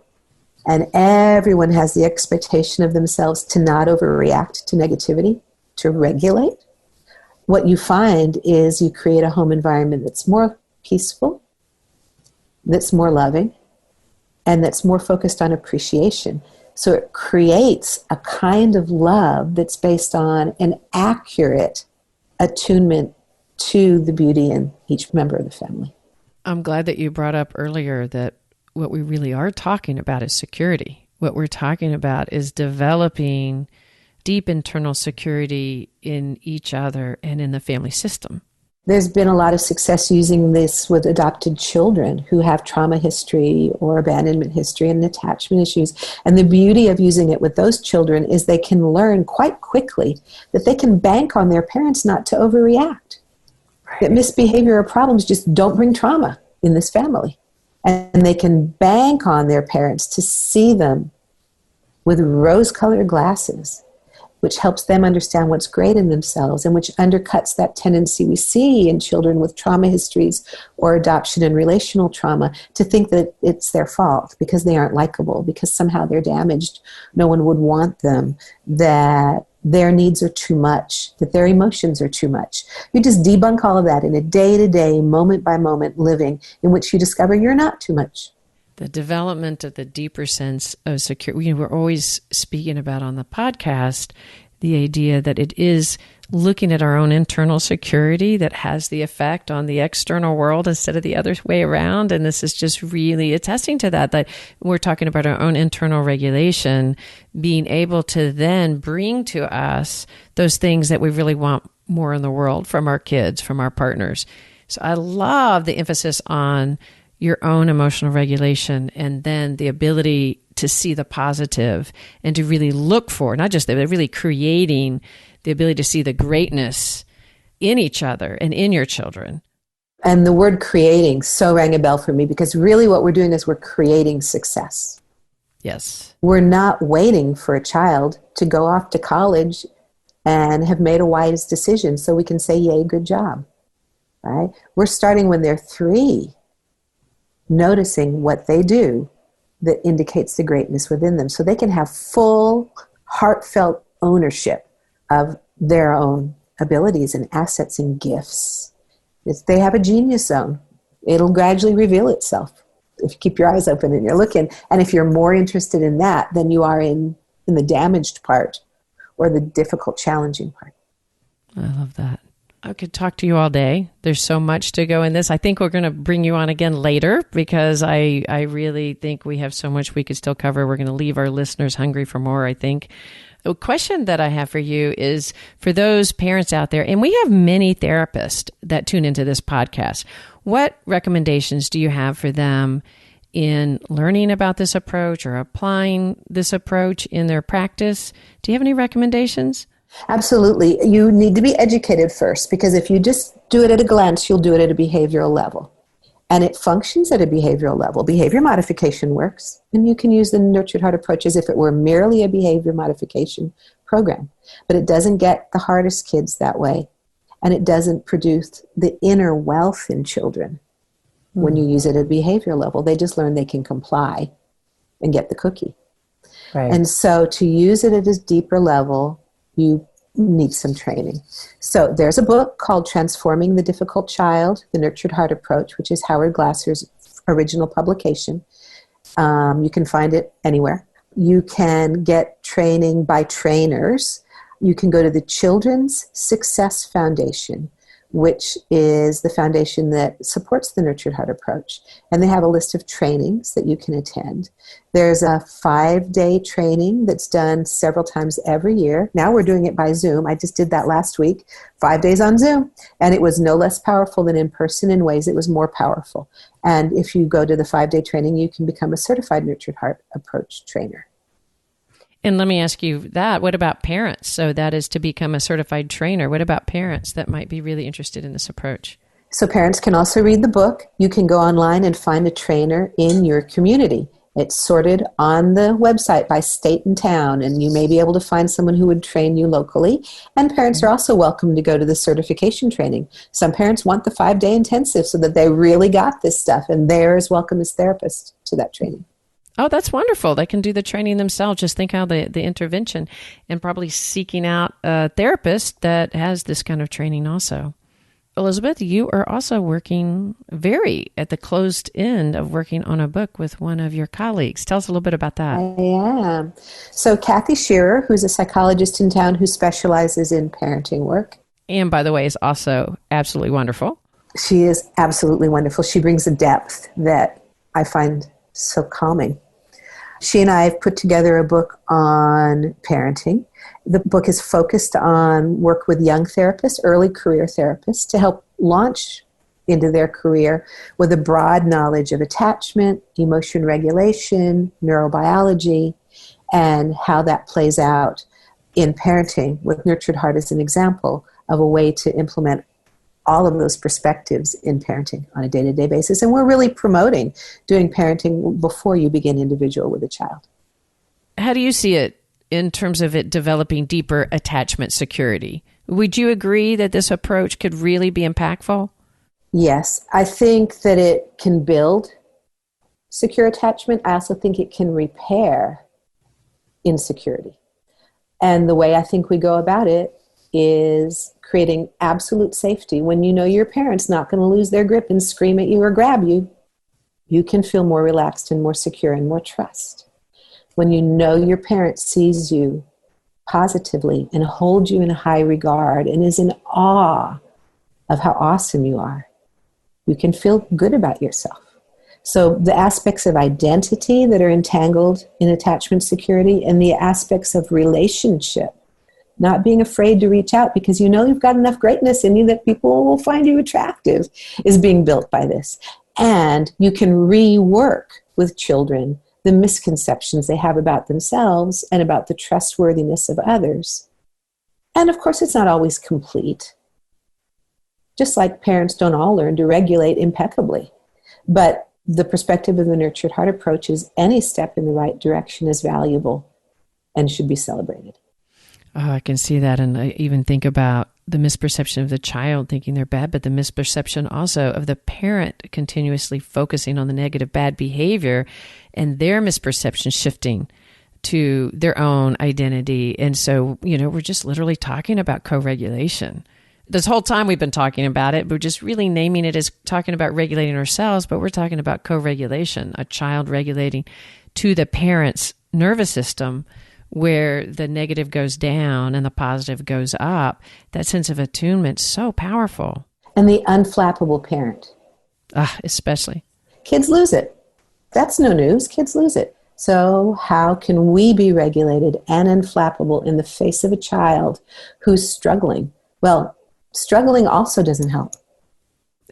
And everyone has the expectation of themselves to not overreact to negativity, to regulate. What you find is you create a home environment that's more peaceful, that's more loving, and that's more focused on appreciation. So it creates a kind of love that's based on an accurate attunement to the beauty in each member of the family. I'm glad that you brought up earlier that what we really are talking about is security. What we're talking about is developing deep internal security in each other and in the family system. There's been a lot of success using this with adopted children who have trauma history or abandonment history and attachment issues. And the beauty of using it with those children is they can learn quite quickly that they can bank on their parents not to overreact. That misbehavior or problems just don't bring trauma in this family. And they can bank on their parents to see them with rose-colored glasses, which helps them understand what's great in themselves and which undercuts that tendency we see in children with trauma histories or adoption and relational trauma to think that it's their fault because they aren't likable, because somehow they're damaged, no one would want them, that their needs are too much, that their emotions are too much. You just debunk all of that in a day-to-day, moment-by-moment living in which you discover you're not too much. The development of the deeper sense of security. We're always speaking about on the podcast the idea that it is looking at our own internal security that has the effect on the external world instead of the other way around. And this is just really attesting to that we're talking about our own internal regulation, being able to then bring to us those things that we really want more in the world from our kids, from our partners. So I love the emphasis on your own emotional regulation and then the ability to see the positive and to really look for, not just that, but really creating the ability to see the greatness in each other and in your children. And the word creating so rang a bell for me because really what we're doing is we're creating success. Yes. We're not waiting for a child to go off to college and have made a wise decision so we can say, yay, good job, right? We're starting when they're 3, noticing what they do that indicates the greatness within them so they can have full, heartfelt ownership of their own abilities and assets and gifts. They have a genius zone. It'll gradually reveal itself if you keep your eyes open and you're looking. And if you're more interested in that than you are in the damaged part or the difficult, challenging part. I love that. I could talk to you all day. There's so much to go in this. I think we're going to bring you on again later because I really think we have so much we could still cover. We're going to leave our listeners hungry for more, I think. A question that I have for you is for those parents out there, and we have many therapists that tune into this podcast. What recommendations do you have for them in learning about this approach or applying this approach in their practice? Do you have any recommendations? Absolutely. You need to be educated first, because if you just do it at a glance, you'll do it at a behavioral level. And it functions at a behavioral level. Behavior modification works, and you can use the Nurtured Heart approach as if it were merely a behavior modification program. But it doesn't get the hardest kids that way, and it doesn't produce the inner wealth in children when you use it at a behavioral level. They just learn they can comply and get the cookie. Right. And so to use it at a deeper level, you need some training. So there's a book called Transforming the Difficult Child, The Nurtured Heart Approach, which is Howard Glasser's original publication. You can find it anywhere. You can get training by trainers. You can go to the Children's Success Foundation, which is the foundation that supports the Nurtured Heart approach. And they have a list of trainings that you can attend. There's a 5-day training that's done several times every year. Now we're doing it by Zoom. I just did that last week, 5 days on Zoom. And it was no less powerful than in person. In ways it was more powerful. And if you go to the 5-day training, you can become a certified Nurtured Heart approach trainer. And let me ask you that. What about parents? So that is to become a certified trainer. What about parents that might be really interested in this approach? So parents can also read the book. You can go online and find a trainer in your community. It's sorted on the website by state and town, and you may be able to find someone who would train you locally. And parents are also welcome to go to the certification training. Some parents want the 5-day intensive so that they really got this stuff, and they're as welcome as therapists to that training. Oh, that's wonderful. They can do the training themselves. Just think how the intervention, and probably seeking out a therapist that has this kind of training also. Elizabeth, you are also working at the closed end of working on a book with one of your colleagues. Tell us a little bit about that. I am. So Kathy Shearer, who's a psychologist in town who specializes in parenting work. And by the way, is also absolutely wonderful. She is absolutely wonderful. She brings a depth that I find so calming. She and I have put together a book on parenting. The book is focused on work with young therapists, early career therapists, to help launch into their career with a broad knowledge of attachment, emotion regulation, neurobiology, and how that plays out in parenting, with Nurtured Heart as an example of a way to implement all of those perspectives in parenting on a day-to-day basis. And we're really promoting doing parenting before you begin individual with a child. How do you see it in terms of it developing deeper attachment security? Would you agree that this approach could really be impactful? Yes, I think that it can build secure attachment. I also think it can repair insecurity. And the way I think we go about it is creating absolute safety. When you know your parent's not going to lose their grip and scream at you or grab you, you can feel more relaxed and more secure and more trust. When you know your parent sees you positively and holds you in high regard and is in awe of how awesome you are, you can feel good about yourself. So the aspects of identity that are entangled in attachment security, and the aspects of relationship, not being afraid to reach out because you know you've got enough greatness in you that people will find you attractive, is being built by this. And you can rework with children the misconceptions they have about themselves and about the trustworthiness of others. And of course, it's not always complete. Just like parents don't all learn to regulate impeccably. But the perspective of the Nurtured Heart approach is any step in the right direction is valuable and should be celebrated. Oh, I can see that. And I even think about the misperception of the child thinking they're bad, but the misperception also of the parent continuously focusing on the negative bad behavior and their misperception shifting to their own identity. And so, we're just literally talking about co-regulation. This whole time we've been talking about it, we're just really naming it as talking about regulating ourselves, but we're talking about co-regulation, a child regulating to the parent's nervous system, where the negative goes down and the positive goes up. That sense of attunement is so powerful. And the unflappable parent. Especially. Kids lose it. That's no news. Kids lose it. So how can we be regulated and unflappable in the face of a child who's struggling? Well, struggling also doesn't help.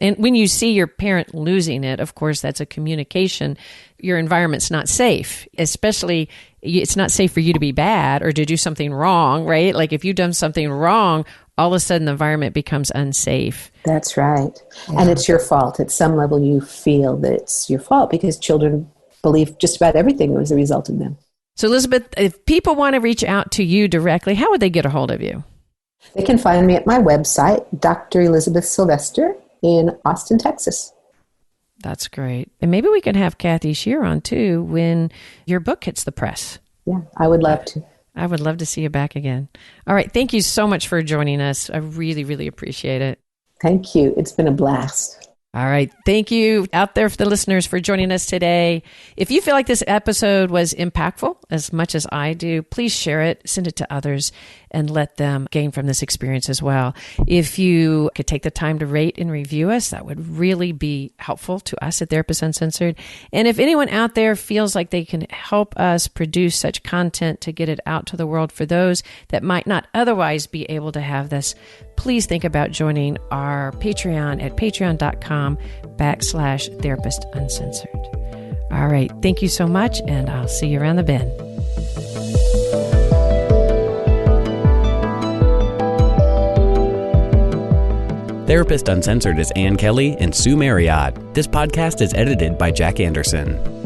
And when you see your parent losing it, of course, that's a communication. Your environment's not safe, especially it's not safe for you to be bad or to do something wrong, right? Like if you've done something wrong, all of a sudden the environment becomes unsafe. That's right. Yeah. And it's your fault. At some level, you feel that it's your fault because children believe just about everything was a result of them. So, Elizabeth, if people want to reach out to you directly, how would they get a hold of you? They can find me at my website, Dr. Elizabeth Sylvester in Austin, Texas. That's great. And maybe we can have Kathy Shear on too when your book hits the press. Yeah, I would love to. I would love to see you back again. All right. Thank you so much for joining us. I really, really appreciate it. Thank you. It's been a blast. All right. Thank you out there for the listeners for joining us today. If you feel like this episode was impactful as much as I do, please share it, send it to others, and let them gain from this experience as well. If you could take the time to rate and review us, that would really be helpful to us at Therapists Uncensored. And if anyone out there feels like they can help us produce such content to get it out to the world for those that might not otherwise be able to have this, please think about joining our Patreon at patreon.com/Therapist Uncensored. All right. Thank you so much, and I'll see you around the bend. Therapist Uncensored is Ann Kelly and Sue Marriott. This podcast is edited by Jack Anderson.